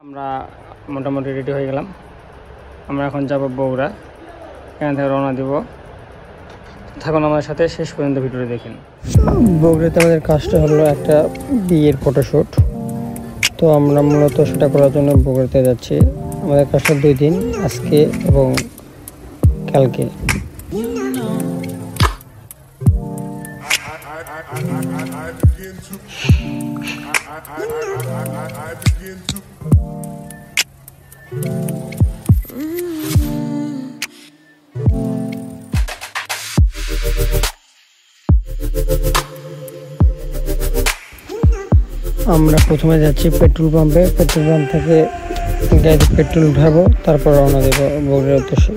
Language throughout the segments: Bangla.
আমরা মোটামুটি রেডি হয়ে গেলাম। আমরা এখন যাব বগুড়া, এখান থেকে রওনা দিব। থাকুন আমাদের সাথে, শেষ পর্যন্ত ভিডিওটি দেখেন। বগুড়াতে আমাদের কাজটা হলো একটা বিয়ের ফটোশ্যুট। তো আমরা মূলত সেটা করার জন্য বগুড়াতে যাচ্ছি। আমাদের কাজটা 2 দিন, আজকে এবং কালকে। আমরা প্রথমে যাচ্ছি পেট্রোল পাম্পে। পেট্রোল পাম্প থেকে গাড়িতে পেট্রোল উঠাবো, তারপর রওনা দেবো বগুড়ার উদ্দেশ্যে।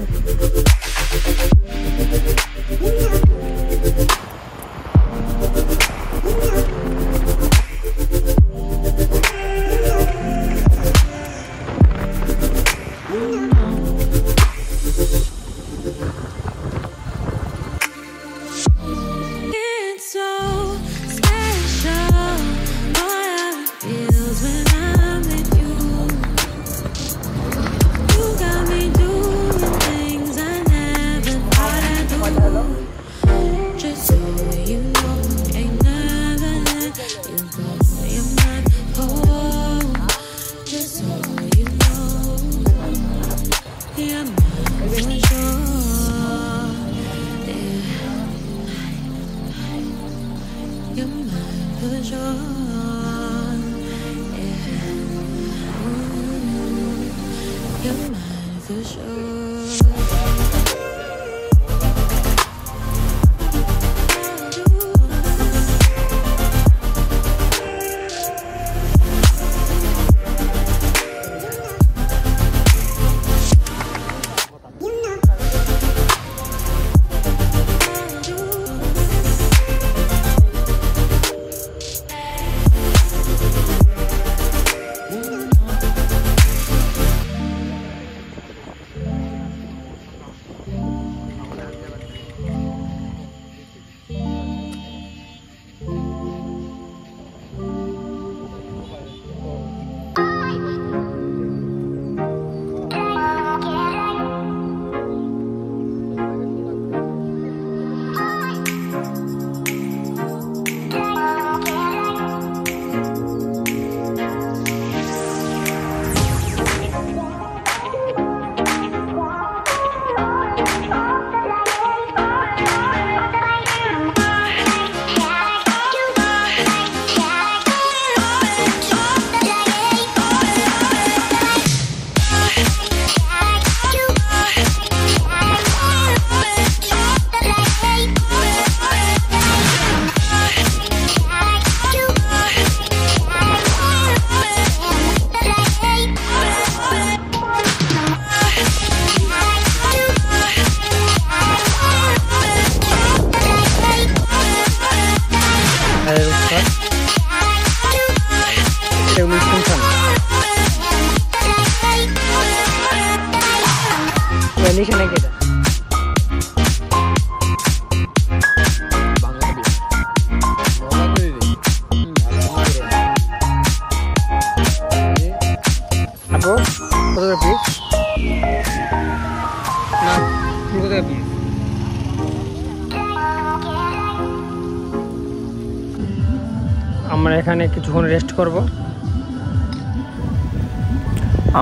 আমরা এখানে কিছুক্ষণ রেস্ট করব।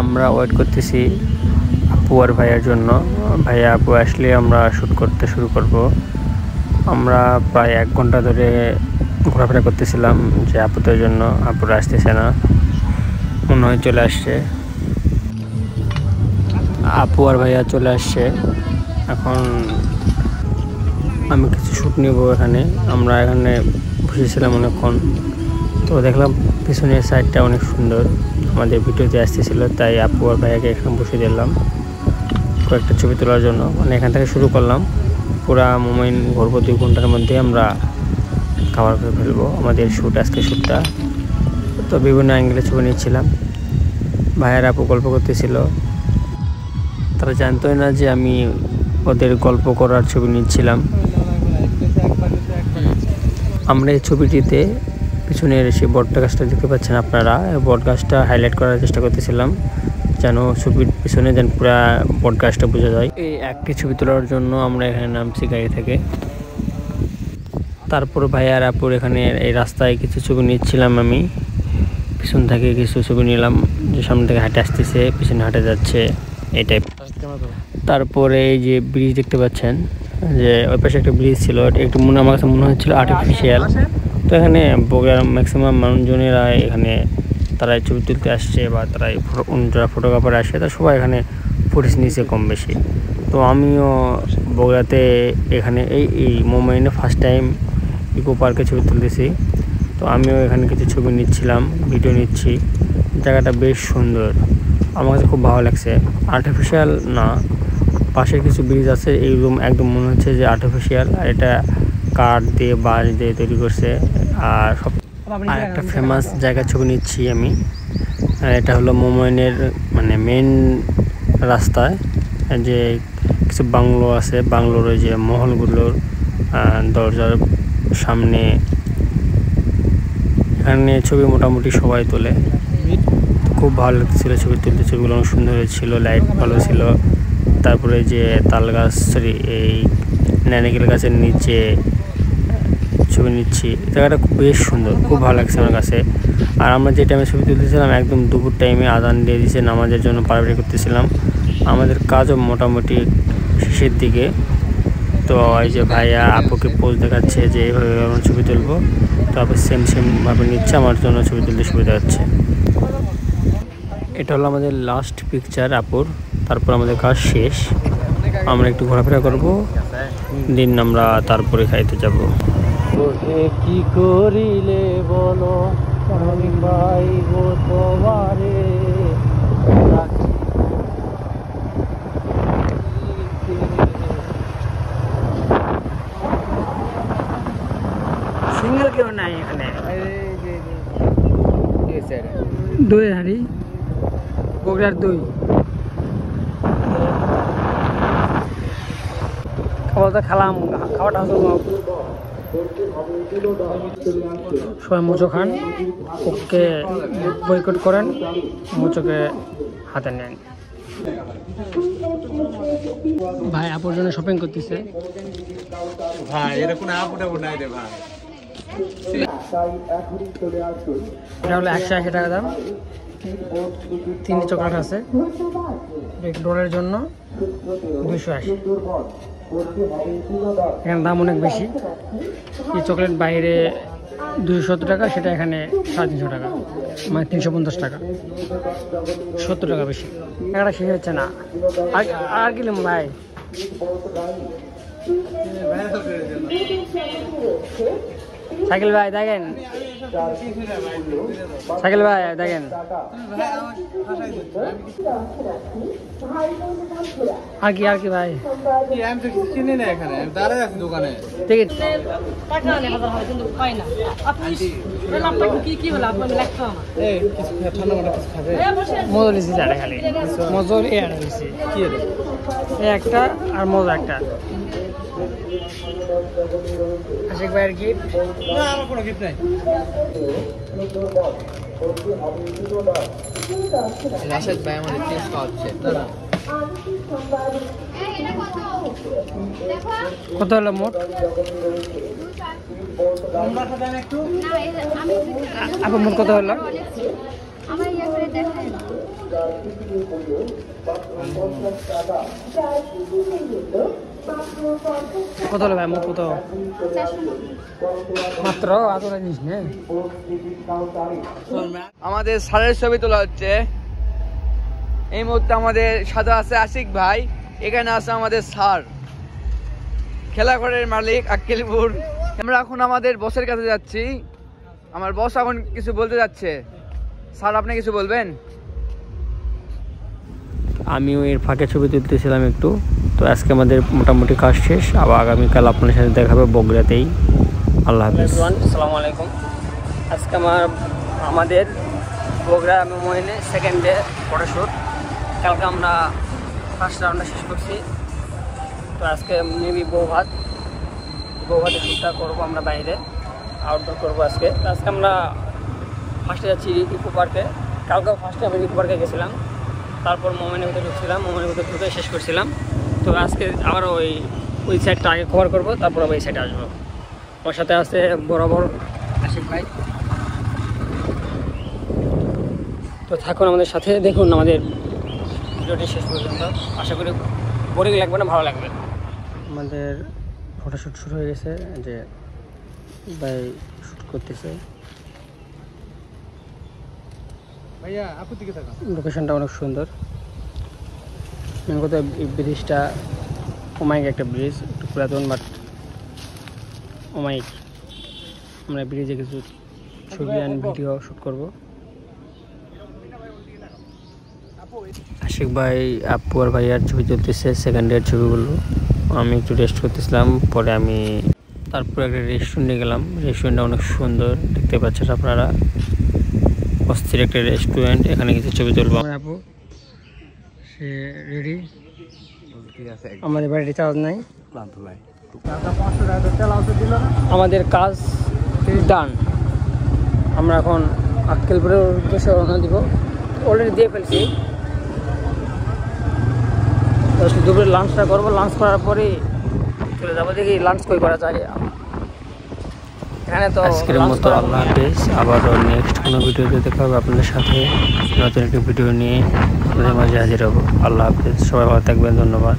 আমরা ওয়েট করতেছি আপু আর ভাইয়ের জন্য। ভাইয়া আপু আসলে আমরা শ্যুট করতে শুরু করব। আমরা প্রায় 1 ঘন্টা ধরে ঘোরাফেরা করতেছিলাম যে আপুদের জন্য। আপুরা আসতেছে না, মনে হয় চলে আসছে। আপু আর ভাইয়া চলে আসছে। এখন আমি কিছু শ্যুট নেব এখানে। আমরা এখানে বসেছিলাম অনেকক্ষণ, তো দেখলাম পিছনের সাইডটা অনেক সুন্দর, আমাদের ভিডিওতে আসতেছিল, তাই আপু আর ভাইয়াকে এখানে বসে দিলাম কয়েকটা ছবি তোলার জন্য। মানে এখান থেকে শুরু করলাম, পুরা মোমেন্ট ঘুরবো। 2 ঘন্টার মধ্যে আমরা কভার করে ফেলবো আমাদের শ্যুট, আজকে শ্যুটটা। তো বিভিন্ন অ্যাঙ্গেলে ছবি নিচ্ছিলাম। ভাইয়ার আপু গল্প করতেছিল, তারা জানতোই না যে আমি ওদের গল্প করার ছবি নিচ্ছিলাম। আমরা এই ছবিটিতে পিছনের সেই বটটা গাছটা দেখতে পাচ্ছেন আপনারা, বট গাছটা হাইলাইট করার চেষ্টা করতেছিলাম যেন ছবির পিছনে যেন পুরা বট গাছটা বোঝা যায়। এই একটি ছবি তোলার জন্য আমরা এখানে নামছি গাড়ি থেকে। তারপর ভাই আর আপুর এখানে এই রাস্তায় কিছু ছবি নিচ্ছিলাম, আমি পিছন থেকে কিছু ছবি নিলাম, যে সামনে থেকে হাঁটে আসতেছে, পিছনে হাঁটে যাচ্ছে এই টাইপ। তারপরে এই যে ব্রিজ দেখতে পাচ্ছেন, যে ওই পাশে একটা ব্রিজ ছিল, একটু আমার কাছে মনে হচ্ছিল আর্টিফিশিয়াল। তো এখানে বগুড়ার ম্যাক্সিমাম মানুষজনেরা এখানে তারাই ছবি তুলতে আসছে, বা তারাই যারা ফটোগ্রাফার আসে তারা সবাই এখানে ফুটেজ নিয়েছে কম বেশি। তো আমিও বগুড়াতে এখানে এই মোমেন্টে ফার্স্ট টাইম ইকো পার্কে ছবি তুলতেছি। তো আমিও এখানে কিছু ছবি নিচ্ছিলাম, ভিডিও নিচ্ছি। জায়গাটা বেশ সুন্দর, আমার কাছে খুব ভালো লাগছে। আর্টিফিশিয়াল না, পাশে কিছু ব্রিজ আছে, এই রুম একদম মনে হচ্ছে যে আর্টিফিশিয়াল, আর এটা কাঠ দিয়ে বাঁশ দিয়ে তৈরি করছে। আর সব আর একটা ফেমাস জায়গার ছবি নিচ্ছি আমি, এটা হলো মোমেনের মানে মেন রাস্তায় যে কিছু বাংলো আছে, বাংলোর ওই যে মহলগুলোর দরজার সামনে এখানে ছবি মোটামুটি সবাই তোলে। খুব ভালো লাগছিল ছবি তুলতে, ছবিগুলো অনেক সুন্দর হয়েছিল, লাইট ভালো ছিল। তারপরে যে তাল গাছ, সরি এই নারিকেল গাছের নিচে ছবি নিচ্ছি, জায়গাটা খুব বেশ সুন্দর, খুব ভালো লাগছে আমার কাছে। আর আমরা যে টাইমে ছবি তুলতেছিলাম একদম দুপুর টাইমে আজান দিয়ে দিয়েছে, নামাজের জন্য পাড়াপাড়ি করতেছিলাম। আমাদের কাজও মোটামুটি শেষের দিকে। তো এই যে ভাইয়া আপুকে পোজ দেখাচ্ছে যে এইভাবে আমরা ছবি তুলবো, তো আপু সেমভাবে নিচ্ছে, আমার জন্য ছবি তুলতে সুবিধা হচ্ছে। এটা হলো আমাদের লাস্ট পিকচার আপুর। তারপর আমাদের কাজ শেষ, আমরা একটু ঘোরাফেরা করবো, দিন আমরা তারপরে খাইতে যাব। কি করিলে বলো আমি পাইব তোমারে, সিঙ্গেল কেউ নাই এখানে। দই হাঁড়ি, বগুড়ার দই খাওয়া খেলাম, খাওয়াটা সবাই মোচো খান, ওকে বয়কট করেন, মোচোকে হাতে নেন। ভাই আপুর জন্য শপিং করতেছে। ভাই এরকম আপুটা নাই রে ভাই। এটা হলো 180 টাকা দাম, 3 চকলেট আছে। ডলের জন্য 280। এখানে দাম অনেক বেশি, এই চকলেট বাইরে 270 টাকা, সেটা এখানে 350 টাকা, মানে 350 টাকা, 70 টাকা বেশি। টাকাটা শেষ হচ্ছে না, আর কি নেব ভাই? সাইকেল ভাই দেখেন, সাইকেল ভাই দেখেন, আর কি ভাই? চিনি না এখানে, দাঁড়ায় আছি দোকানে। ঠিক আছে, মজা লিছি খালি, মজা লিছি একটা আর মজা একটা। আশিক ভাইয়ের গিফট। না আমার কোনো গিফট নাই। আশিক ভাই আমাদের টেস্ট খাওয়াচ্ছে। কত হলো মোট? আপনার মোট কত হলো? কত হলো ভাই মোট? কত মাত্র আদরা জিনিস নেই। আমাদের স্যারের ছবি তোলা হচ্ছে এই মুহূর্তে। আমাদের সাথে আছে আশিক ভাই, এখানে আছে আমাদের স্যার, খেলাঘরের মালিক আক্কেলপুর। আমরা এখন আমাদের বসের কাছে যাচ্ছি, আমার বস এখন কিছু বলতে যাচ্ছে। স্যার আপনি কিছু বলবেন? আমিও এর ফাঁকে ছবি তুলতেছিলাম একটু। তো আজকে আমাদের মোটামুটি কাজ শেষ, আবার আগামীকাল আপনার সাথে দেখা হবে বগুড়াতেই। আল্লাহ হাফেজ। আসসালামু আলাইকুম। আজকে আমাদের বগুড়া মোমেনে সেকেন্ড ডে ফটোশ্যুট। কালকে আমরা ফার্স্ট রাউন্ডটা শেষ করছি, তো আজকে মেবি বউ ভাতের শ্যুটটা করবো আমরা বাইরে। আউটডোর করবো আজকে। আজকে আমরা ফার্স্টে যাচ্ছি ইকো পার্কে। কালকেও ফার্স্টে আমি ইকো পার্কে গেছিলাম, তারপর মোমেনের ভিতরে ঢুকছিলাম, মোমেনের ভিতরে ঢুকে শেষ করছিলাম। তো আজকে আবার ওই সাইডটা আগে কভার করবো, তারপর আবার এই সাইডে আসবো। ওর সাথে আছে বরাবর আশিক ভাই। তো থাকুন আমাদের সাথে, দেখুন আমাদের ভিডিওটি শেষ পর্যন্ত। আশা করি বোরিং লাগবে না, ভালো লাগবে। আমাদের ফটোশ্যুট শুরু হয়ে গেছে, যে ভাই শ্যুট করতেছে। ভাইয়া আপুর দিকে তাকাও। লোকেশনটা অনেক সুন্দর। মেন কথা এই ব্রিজটা ওমাইক একটা ব্রিজ, একটু পুরাতন বাট ওমাইক। আমরা ব্রিজে কিছু ছবি অ্যান্ড ভিডিও শ্যুট করবো। আশিক ভাই, আপু আর ভাইয়ার ছবি তুলতেছে, সেকেন্ড ইয়ার ছবিগুলো। আমি একটু রেস্ট করতেছিলাম, পরে আমি তারপর একটা রেস্টুরেন্টে গেলাম। রেস্টুরেন্টটা অনেক সুন্দর, দেখতে পাচ্ছেন আপনারা, অস্থির একটা রেস্টুরেন্ট। এখানে কিছু ছবি তুলবো। আপু সে রেডি, আমাদের বাড়িতে চার্জ নাই, আমাদের কাজ ডান। আমরা এখন আক্কেলপুরের উদ্দেশ্যে রওনা দিব, অলরেডি দিয়ে ফেলছি। দুপুরে লাঞ্চটা করবো, লাঞ্চ করার পরে চলে যাবো, দেখি লাঞ্চ কই করা যায়। এখানে তো আজকের মতো আল্লাহ হাফেজ। আবারও নেক্সট কোনো ভিডিওতে দেখা হবে আপনাদের সাথে, নতুন একটি ভিডিও নিয়ে আপনাদের মাঝে হাজির হবো। আল্লাহ হাফেজ, সবাই ভালো থাকবেন, ধন্যবাদ।